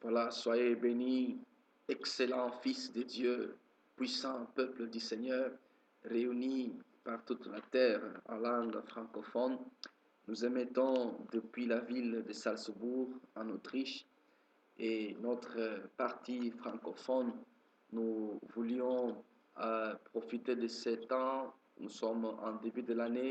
Voilà, soyez bénis, excellent Fils de Dieu, puissant peuple du Seigneur, réunis par toute la terre en langue francophone. Nous émettons depuis la ville de Salzbourg, en Autriche, et notre partie francophone, nous voulions profiter de ce temps, nous sommes en début de l'année,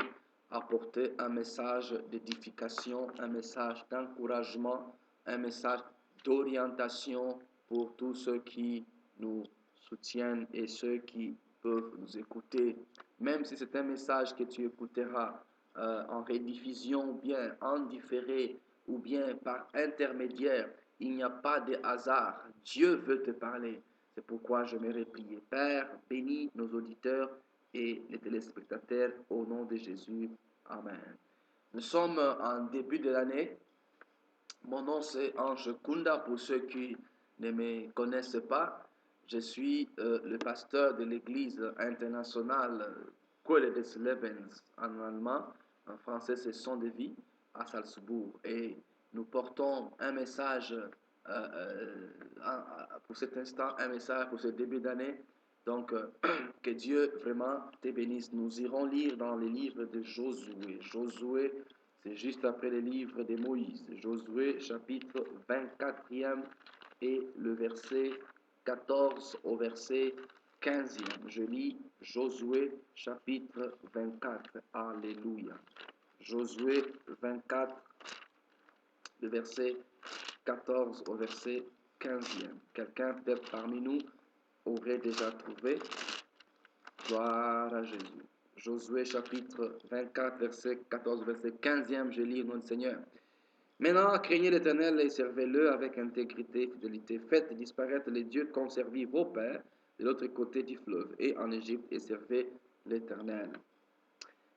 apporter un message d'édification, un message d'encouragement, un message d'orientation pour tous ceux qui nous soutiennent et ceux qui peuvent nous écouter. Même si c'est un message que tu écouteras en rediffusion, ou bien en différé, ou bien par intermédiaire, il n'y a pas de hasard. Dieu veut te parler. C'est pourquoi je m'aimerais prier. Père, bénis nos auditeurs et les téléspectateurs au nom de Jésus. Amen. Nous sommes en début de l'année. Mon nom c'est Ange Kunda pour ceux qui ne me connaissent pas. Je suis le pasteur de l'église internationale Quelle des Lebens en allemand. En français c'est Son de vie à Salzbourg. Et nous portons un message pour cet instant, un message pour ce début d'année. Donc, que Dieu vraiment te bénisse. Nous irons lire dans les livres de Josué. Josué, c'est juste après les livres de Moïse. Josué, chapitre 24e et le verset 14 au verset 15e. Je lis Josué, chapitre 24. Alléluia. Josué 24, le verset 14 au verset 15e. Quelqu'un peut-être parmi nous aurait déjà trouvé. Gloire à Jésus. Josué chapitre 24, verset 14, verset 15e, je lis au nom du Seigneur. Maintenant, craignez l'Éternel et servez-le avec intégrité et fidélité. Faites disparaître les dieux qu'ont servi vos pères de l'autre côté du fleuve et en Égypte et servez l'Éternel.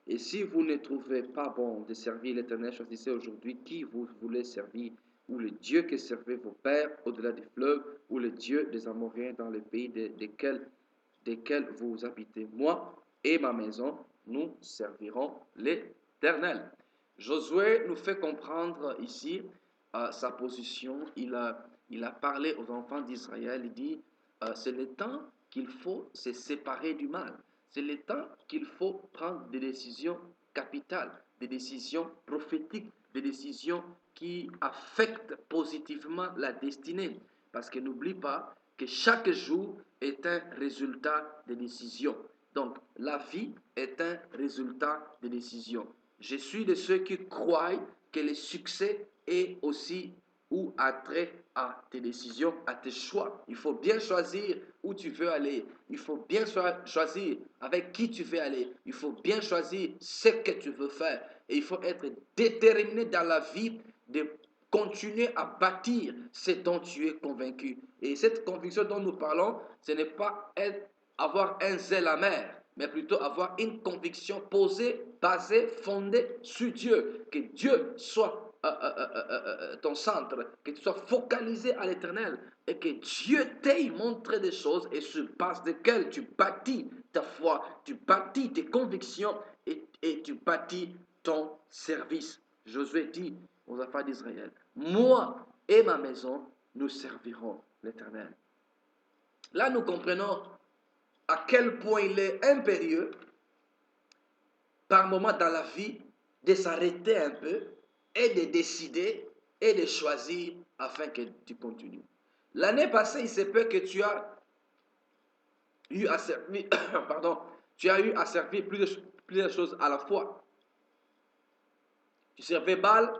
Et si vous ne trouvez pas bon de servir l'Éternel, choisissez aujourd'hui qui vous voulez servir, ou le Dieu que servaient vos pères au-delà du fleuve, ou le Dieu des Amoréens dans les pays desquels vous habitez. Moi et ma maison, nous servirons l'Éternel. Josué nous fait comprendre ici sa position. Il a parlé aux enfants d'Israël. Il dit, c'est le temps qu'il faut se séparer du mal. C'est le temps qu'il faut prendre des décisions capitales, des décisions prophétiques, des décisions qui affectent positivement la destinée. Parce que n'oublie pas que chaque jour est un résultat de décision. Donc, la vie est un résultat de décision. Je suis de ceux qui croient que le succès est aussi ou attrait à tes décisions, à tes choix. Il faut bien choisir où tu veux aller. Il faut bien choisir avec qui tu veux aller. Il faut bien choisir ce que tu veux faire. Et il faut être déterminé dans la vie de continuer à bâtir ce dont tu es convaincu. Et cette conviction dont nous parlons, ce n'est pas avoir un zèle amer, mais plutôt avoir une conviction posée, basée, fondée sur Dieu. Que Dieu soit ton centre, que tu sois focalisé à l'éternel et que Dieu t'ait montré des choses et sur base desquelles tu bâtis ta foi, tu bâtis tes convictions et tu bâtis ton service. Josué dit aux enfants d'Israël, moi et ma maison, nous servirons l'éternel. Là, nous comprenons à quel point il est impérieux par moment dans la vie de s'arrêter un peu et de décider et de choisir afin que tu continues. L'année passée, il se peut que tu as eu à servir, tu as eu à servir plusieurs choses à la fois. Tu servais Baal,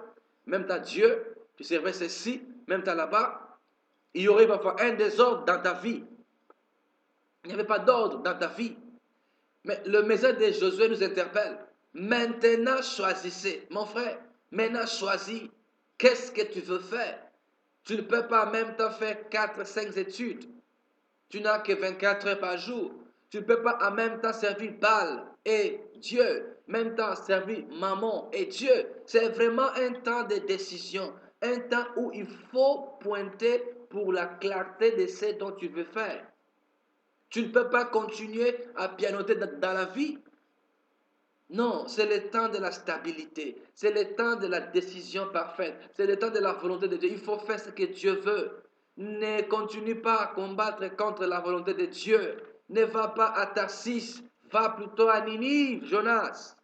même à Dieu, tu servais ceci, même à là-bas. Il y aurait parfois un désordre dans ta vie. Il n'y avait pas d'ordre dans ta vie. Mais le message de Josué nous interpelle. Maintenant, choisissez. Mon frère, maintenant, choisis. Qu'est-ce que tu veux faire? Tu ne peux pas en même temps faire 4, 5 études. Tu n'as que 24 heures par jour. Tu ne peux pas en même temps servir Baal et Dieu, en même temps servir Maman et Dieu. C'est vraiment un temps de décision, un temps où il faut pointer pour la clarté de ce dont tu veux faire. Tu ne peux pas continuer à pianoter dans la vie. Non, c'est le temps de la stabilité. C'est le temps de la décision parfaite. C'est le temps de la volonté de Dieu. Il faut faire ce que Dieu veut. Ne continue pas à combattre contre la volonté de Dieu. Ne va pas à Tarsis, va plutôt à Ninive, Jonas.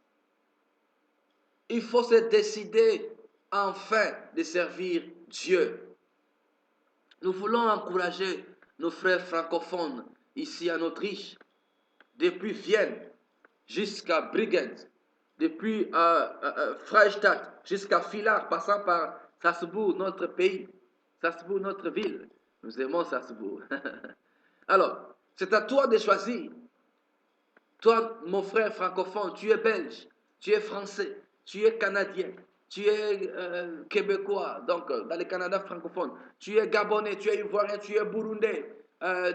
Il faut se décider enfin de servir Dieu. Nous voulons encourager nos frères francophones ici en Autriche, depuis Vienne jusqu'à Bregenz, depuis Freistadt jusqu'à Villars, passant par Salzbourg, notre pays, Salzbourg, notre ville. Nous aimons Salzbourg. Alors, c'est à toi de choisir. Toi, mon frère francophone, tu es belge, tu es français, tu es canadien, tu es québécois, donc dans le Canada francophone, tu es gabonais, tu es ivoirien, tu es burundais,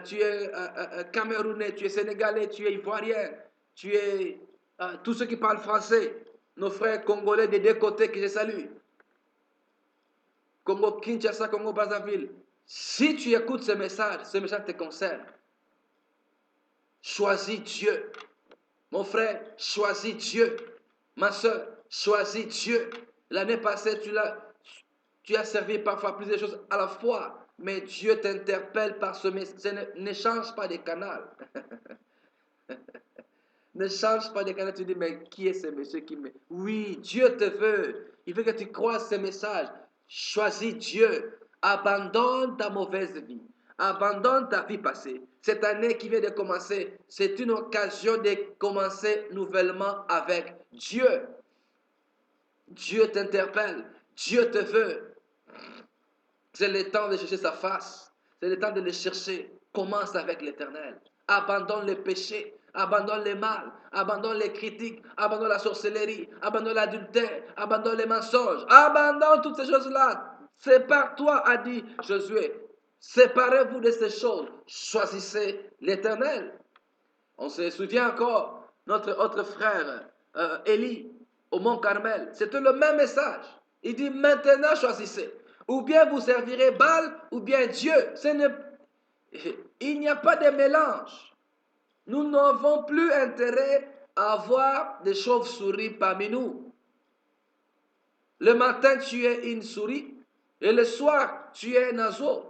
tu es camerounais, tu es sénégalais, tu es ivoirien, tu es tous ceux qui parlent français, nos frères congolais des deux côtés que je salue, Congo Kinshasa, Congo Brazzaville. Si tu écoutes ce message te concerne. Choisis Dieu. Mon frère, choisis Dieu. Ma soeur, choisis Dieu. L'année passée, tu as servi parfois plusieurs choses à la fois, mais Dieu t'interpelle par ce message. Ne change pas de canal. Ne change pas de canal. Tu dis, mais qui est ce monsieur qui me... Oui, Dieu te veut. Il veut que tu croises ce message. Choisis Dieu. Abandonne ta mauvaise vie. Abandonne ta vie passée. Cette année qui vient de commencer, c'est une occasion de commencer nouvellement avec Dieu. Dieu t'interpelle. Dieu te veut. C'est le temps de chercher sa face. C'est le temps de le chercher. Commence avec l'Éternel. Abandonne le péché. Abandonne le mal. Abandonne les critiques. Abandonne la sorcellerie. Abandonne l'adultère. Abandonne les mensonges. Abandonne toutes ces choses-là. Sépare-toi, a dit Josué. Séparez-vous de ces choses. Choisissez l'Éternel. On se souvient encore, notre autre frère, Élie, au Mont Carmel. C'était le même message. Il dit, maintenant choisissez. Ou bien vous servirez Baal, ou bien Dieu. Il n'y a pas de mélange. Nous n'avons plus intérêt à avoir des chauves-souris parmi nous. Le matin, tu es une souris, et le soir, tu es un oiseau.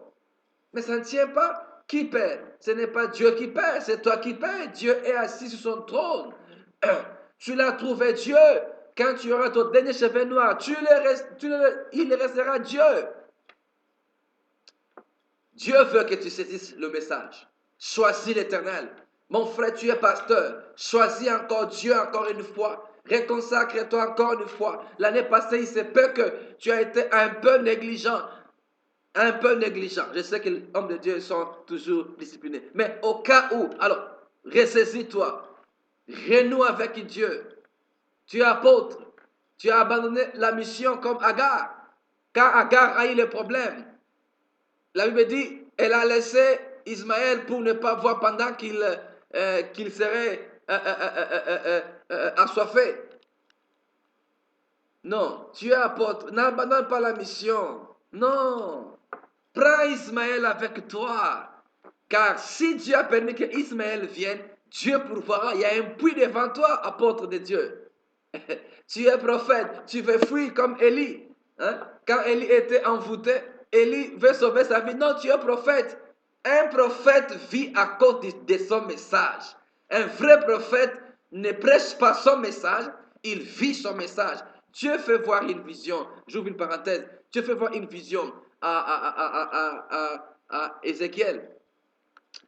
Mais ça ne tient pas. Qui paie? Ce n'est pas Dieu qui paie, c'est toi qui paie. Dieu est assis sur son trône. Tu l'as trouvé Dieu. Quand tu auras ton dernier cheveu noir, il restera Dieu. Dieu veut que tu saisisses le message. Choisis l'Éternel. Mon frère, tu es pasteur. Choisis encore Dieu encore une fois. Réconsacre-toi encore une fois. L'année passée, il se peut que tu as été un peu négligent. Un peu négligent. Je sais que les hommes de Dieu sont toujours disciplinés. Mais au cas où, alors, ressaisis-toi. Renoue avec Dieu. Tu es apôtre. Tu as abandonné la mission comme Agar. Quand Agar a eu le problème, la Bible dit, elle a laissé Ismaël pour ne pas voir pendant qu'il serait assoiffé. Non, tu es apôtre. N'abandonne pas la mission. Non. Prends Ismaël avec toi. Car si Dieu a permis que Ismaël vienne, Dieu pourvoira. Il y a un puits devant toi, apôtre de Dieu. Tu es prophète. Tu veux fuir comme Élie. Hein? Quand Élie était envoûté, Élie veut sauver sa vie. Non, tu es prophète. Un prophète vit à cause de son message. Un vrai prophète ne prêche pas son message, il vit son message. Dieu fait voir une vision. J'ouvre une parenthèse. Dieu fait voir une vision à Ézéchiel.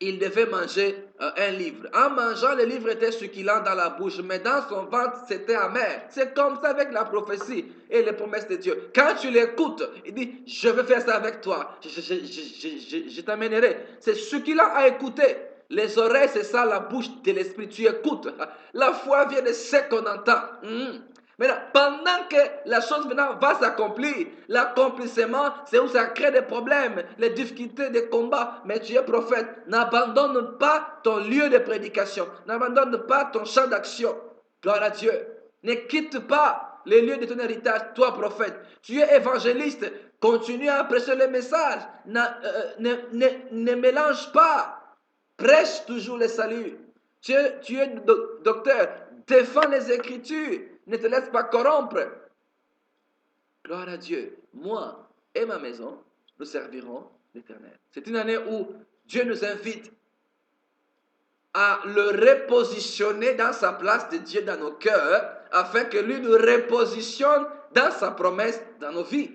Il devait manger un livre. En mangeant, le livre était succulent dans la bouche, mais dans son ventre, c'était amer. C'est comme ça avec la prophétie et les promesses de Dieu. Quand tu l'écoutes, il dit, je vais faire ça avec toi. Je t'amènerai. C'est succulent à écouter. Les oreilles, c'est ça, la bouche de l'esprit. Tu écoutes. La foi vient de ce qu'on entend. Maintenant, pendant que la chose maintenant va s'accomplir, l'accomplissement, c'est où ça crée des problèmes, les difficultés, des combats. Mais tu es prophète. N'abandonne pas ton lieu de prédication. N'abandonne pas ton champ d'action. Gloire à Dieu. Ne quitte pas les lieux de ton héritage, toi prophète. Tu es évangéliste. Continue à prêcher le message. Ne mélange pas. Prêche toujours le salut. Tu es docteur. Défends les Écritures. Ne te laisse pas corrompre. Gloire à Dieu. Moi et ma maison, nous servirons l'Éternel. C'est une année où Dieu nous invite à le repositionner dans sa place de Dieu dans nos cœurs, afin que lui nous repositionne dans sa promesse dans nos vies.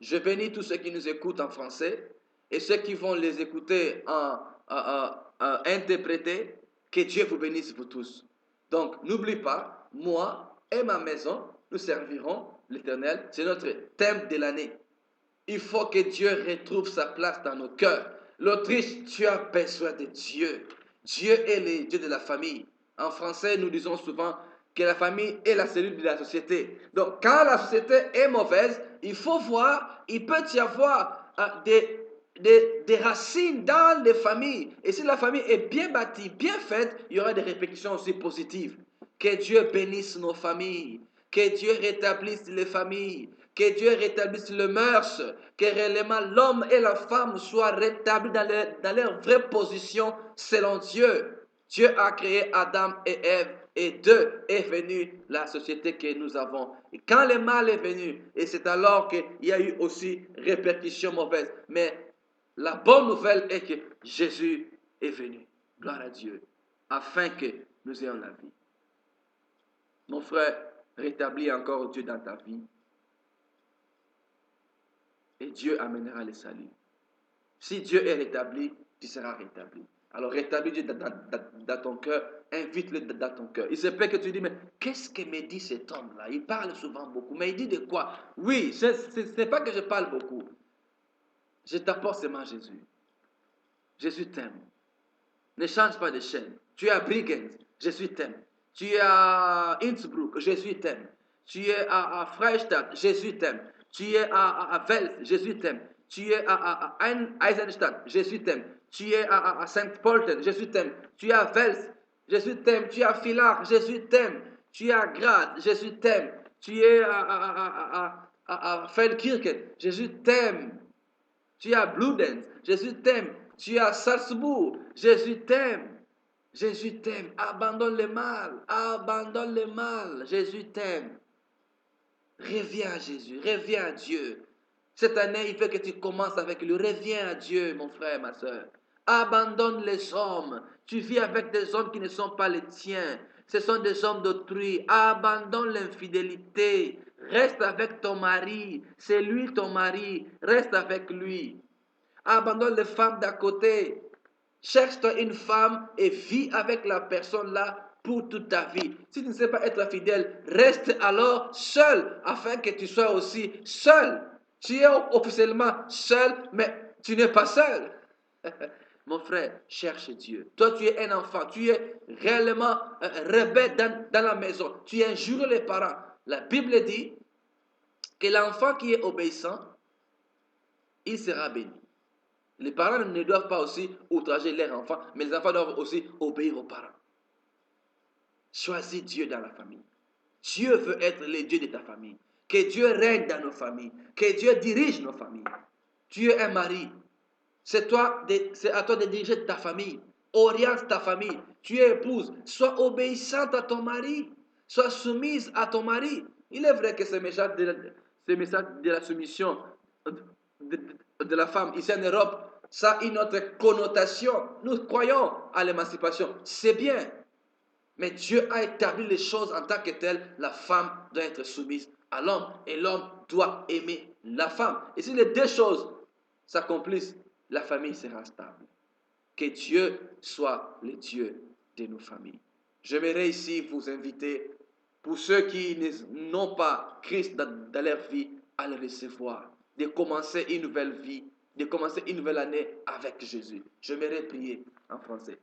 Je bénis tous ceux qui nous écoutent en français et ceux qui vont les écouter en interpréter. Que Dieu vous bénisse vous tous. Donc, n'oublie pas, moi et ma maison, nous servirons l'Éternel. C'est notre thème de l'année. Il faut que Dieu retrouve sa place dans nos cœurs. L'Autriche, tu as besoin de Dieu. Dieu est le Dieu de la famille. En français, nous disons souvent que la famille est la cellule de la société. Donc, quand la société est mauvaise, il faut voir, il peut y avoir des racines dans les familles. Et si la famille est bien bâtie, bien faite, il y aura des répercussions aussi positives. Que Dieu bénisse nos familles. Que Dieu rétablisse les familles. Que Dieu rétablisse le mœurs. Que réellement l'homme et la femme soient rétablis dans leur vraie position selon Dieu. Dieu a créé Adam et Ève. Et d'eux est venue la société que nous avons. Et quand le mal est venu, et c'est alors qu'il y a eu aussi répercussions mauvaises. Mais la bonne nouvelle est que Jésus est venu. Gloire à Dieu. Afin que nous ayons la vie. Mon frère, rétablis encore Dieu dans ta vie. Et Dieu amènera le salut. Si Dieu est rétabli, tu seras rétabli. Alors rétablis Dieu dans ton cœur, invite-le dans ton cœur. Il se peut que tu dis, mais qu'est-ce que me dit cet homme-là? Il parle souvent beaucoup, mais il dit de quoi? Oui, ce n'est pas que je parle beaucoup. Je t'apporte seulement Jésus. Jésus t'aime. Ne change pas de chaîne. Tu es à Bregenz, Jésus t'aime. Tu es à Innsbruck, Jésus t'aime. Tu es à Freistadt, Jésus t'aime. Tu es à Wels, Jésus t'aime. Tu es à Eisenstadt, Jésus t'aime. Tu es à Saint-Polten, Jésus t'aime. Tu es à Wels, Jésus t'aime. Tu es à Villach, Jésus t'aime. Tu es à Graz, Jésus t'aime. Tu es à Feldkirchen, Jésus t'aime. Tu es à Bludenz, Jésus t'aime. Tu es à Salzbourg, Jésus t'aime. Jésus t'aime. Abandonne le mal. Abandonne le mal. Jésus t'aime. Reviens à Jésus. Reviens à Dieu. Cette année, il veut que tu commences avec lui. Reviens à Dieu, mon frère, ma soeur. Abandonne les hommes. Tu vis avec des hommes qui ne sont pas les tiens. Ce sont des hommes d'autrui. Abandonne l'infidélité. Reste avec ton mari. C'est lui ton mari. Reste avec lui. Abandonne les femmes d'à côté. Cherche-toi une femme et vis avec la personne là pour toute ta vie. Si tu ne sais pas être fidèle, reste alors seul afin que tu sois aussi seul. Tu es officiellement seul, mais tu n'es pas seul. Mon frère, cherche Dieu. Toi, tu es un enfant. Tu es réellement rebelle dans la maison. Tu injures les parents. La Bible dit que l'enfant qui est obéissant, il sera béni. Les parents ne doivent pas aussi outrager leurs enfants, mais les enfants doivent aussi obéir aux parents. Choisis Dieu dans la famille. Dieu veut être le Dieu de ta famille. Que Dieu règne dans nos familles. Que Dieu dirige nos familles. Tu es un mari. C'est à toi de diriger ta famille. Oriente ta famille. Tu es épouse. Sois obéissante à ton mari. Sois soumise à ton mari. Il est vrai que ce message de la soumission de la femme ici en Europe, ça a une autre connotation. Nous croyons à l'émancipation. C'est bien. Mais Dieu a établi les choses en tant que telles. La femme doit être soumise à l'homme et l'homme doit aimer la femme. Et si les deux choses s'accomplissent, la famille sera stable. Que Dieu soit le Dieu de nos familles. J'aimerais ici vous inviter, pour ceux qui n'ont pas Christ dans leur vie, à le recevoir, de commencer une nouvelle vie, de commencer une nouvelle année avec Jésus. J'aimerais prier en français.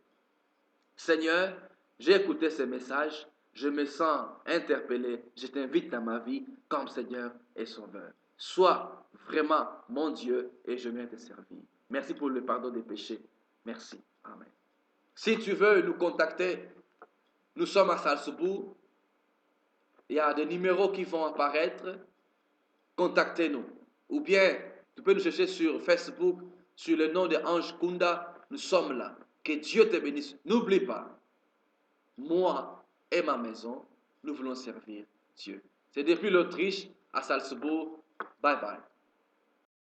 Seigneur, j'ai écouté ce message, je me sens interpellé, je t'invite dans ma vie comme Seigneur et Sauveur. Sois vraiment mon Dieu et je viens te servir. Merci pour le pardon des péchés. Merci. Amen. Si tu veux nous contacter, nous sommes à Salzbourg. Il y a des numéros qui vont apparaître. Contactez-nous. Ou bien, tu peux nous chercher sur Facebook, sur le nom de Ange Kunda. Nous sommes là. Que Dieu te bénisse. N'oublie pas, moi et ma maison, nous voulons servir Dieu. C'est depuis l'Autriche à Salzbourg. Bye bye.